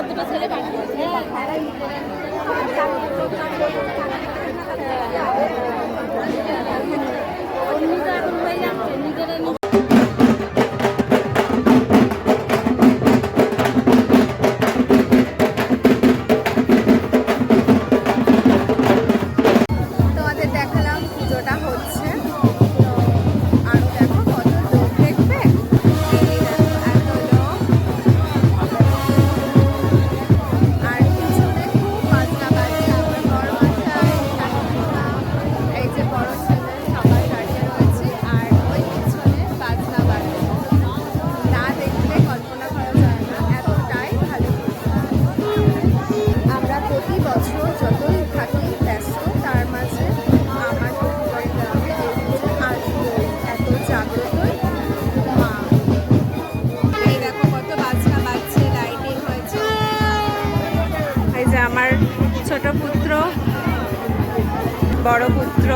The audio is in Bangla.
দুটো ছেলে বাকি আছে। নিজেরা এখন হয়ে যাচ্ছে নিজেরা। তোমাদের দেখালাম পুজোটা হচ্ছে, তো আরো দেখো কত লোক দেখবে। এই দেখো এত লোক, আর পিছনে খুব বাজনা বাজছে। আমার বড় মশাই, শাশুড়িমা, এই যে বড় ছেলে সবাই দাঁড়িয়ে রয়েছে, আর ওই পিছনে বাজনা বাজছে। না দেখলে কল্পনা করা যায় না, এতটাই ভালো। আমরা প্রতি বছর যতই থাকি ব্যস্ত, তার মাঝে আমার শ্বশুরবাড়ি গ্রামে এই পুজো আসবেই। এত জাগ্রতই মা। এই দেখো কত বাজনা বাজছে, লাইটিং হয়েছে। এই যে আমার ছোট পুত্র, বড় পুত্র,